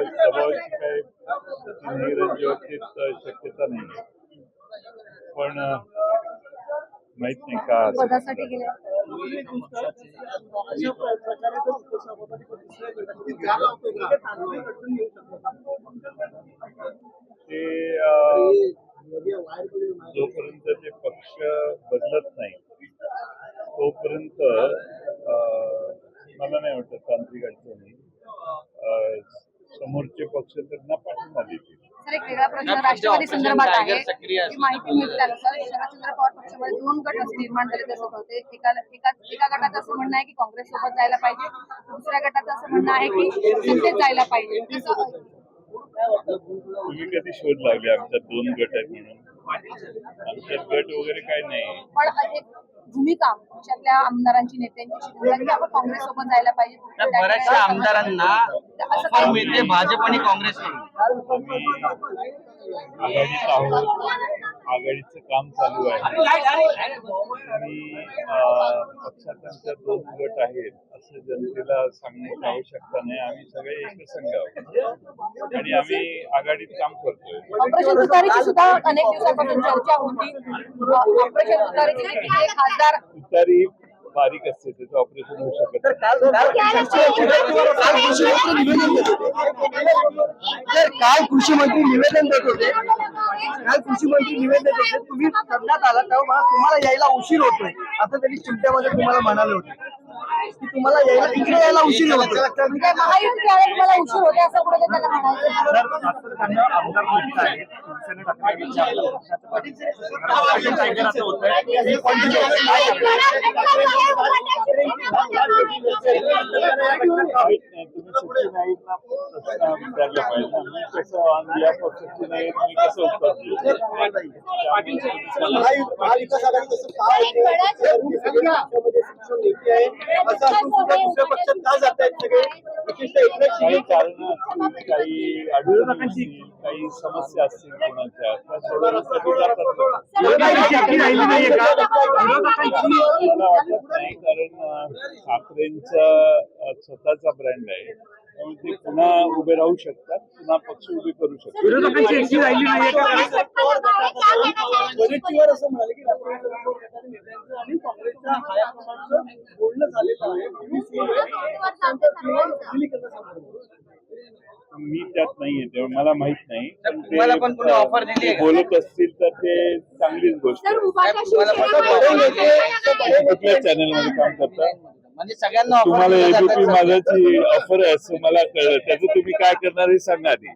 स्वभावाची काय निरंजन शक्यता नाही, पण माहित नाही का पदासाठी गेले ते जोपर्यंत ते पक्ष बदलत नाही तोपर्यंत मला नाही वाटत तांत्रिक अडचणी समोरचे पक्ष त्यांना पाठिंबा देतील. सर, एक वेगळा प्रश्न राष्ट्रवादी संदर्भात आहे की माहिती मिळते त्यानुसार शरदचंद्र पवार पक्षामध्ये 2 गट निर्माण झाले असं होते. एका गटाचं असं म्हणणं आहे की काँग्रेस सोबत जायला पाहिजे, दुसऱ्या गटाचं असं म्हणणं आहे की सत्तेत जायला पाहिजे. तुम्ही कधी शोध लागले आमच्यात 2 गट आहेत म्हणून? आमच्यात गट वगैरे काय नाही. पण एक भूमिका पक्षातल्या आमदारांची नेत्यांची की आपण काँग्रेस सोबत जायला पाहिजे. बऱ्याचशा आमदारांना ऑफर मिळते भाजप आणि काँग्रेसकडून. आघाडीत आहोत, आघाडीचं काम चालू आहे आणि पक्षात 2 गट आहेत असं जनतेला सांगण्याची आवश्यकता नाही. आम्ही सगळे एकसंघ आहोत आणि आम्ही आघाडीत काम करतोय. ऑपरेशन तुतारीची सुद्धा अनेक दिवसांपासून चर्चा होती. ऑपरेशन तुतारीची खासदार तुतारी बारीक असते, त्याचं ऑपरेशन होऊ शकत काल कृषी मंत्री निवेदन देत होते. तुम्ही करण्यात आला तेव्हा तुम्हाला यायला उशीर होतोय असं त्यांनी चिंतेमध्ये तुम्हाला म्हणाले होते की तुम्हाला इकडे यायला उशीर होतो. महायुती यायला तुम्हाला उशीर होते असं कुठे त्यांना काही अडचणी काही समस्या असतील कोणाच्या त्या सोडवण्यासाठी जातात. मला वाटत नाही, कारण ठाकरेंचा स्वतःचा ब्रँड आहे त्यामुळे ते पुन्हा उभे राहू शकतात, पुन्हा पक्ष उभे करू शकतात. विरोधकांची एकटी राहिली नाही असं म्हणाले की राष्ट्रवादी नेत्यांचं आणि काँग्रेसच्या हायकमांडचं बोलणं झालेलं आहे. मी त्यात नाहीये तेव्हा मला माहित नाही, पण तुम्हाला पण कोणी ऑफर दिली आहे? बोलत असतील तर ते चांगलीच गोष्ट आहे. कुठल्या चॅनल मध्ये काम करतात? म्हणजे सगळ्यांना तुम्हाला एबीपी माझ्याची ऑफर आहे असं मला कळलं, त्याचं तुम्ही काय करणार हे सांगा आधी.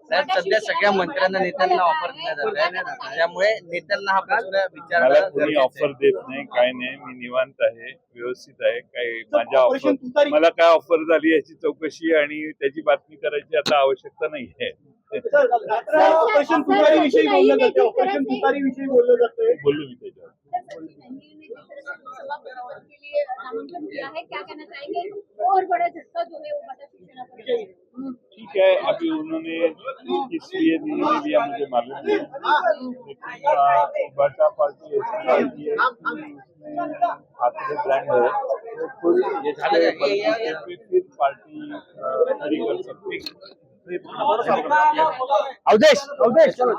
सध्या सगळ्या मंत्र्यांना नेत्यांना ऑफर दिल्या जात आहे, त्यामुळे नेत्यांना हा प्रश्न मला विचारायला कोणी ऑफर देत नाही, काय नाही. मी निवांत आहे, व्यवस्थित आहे. काही माझ्या ऑफर मला काय ऑफर झाली याची चौकशी आणि त्याची बातमी करायची आता आवश्यकता नाही आहे. ऑपरेशन तुतारी विषयी बोललं जाते. ऑपरेशन तुतारी विषयी बोललं जाते. बोललो मी त्याच्यावर. ठीक है, अभी उन्होंने इसलिए निर्णय लिया मुझे मालूम नहीं, लेकिन भाजपा पार्टी ऐसी पार्टी है उसमें ठाकरे ब्रांड है, तो खुद फिर पार्टी खड़ी कर सकती है. अवधेश चलो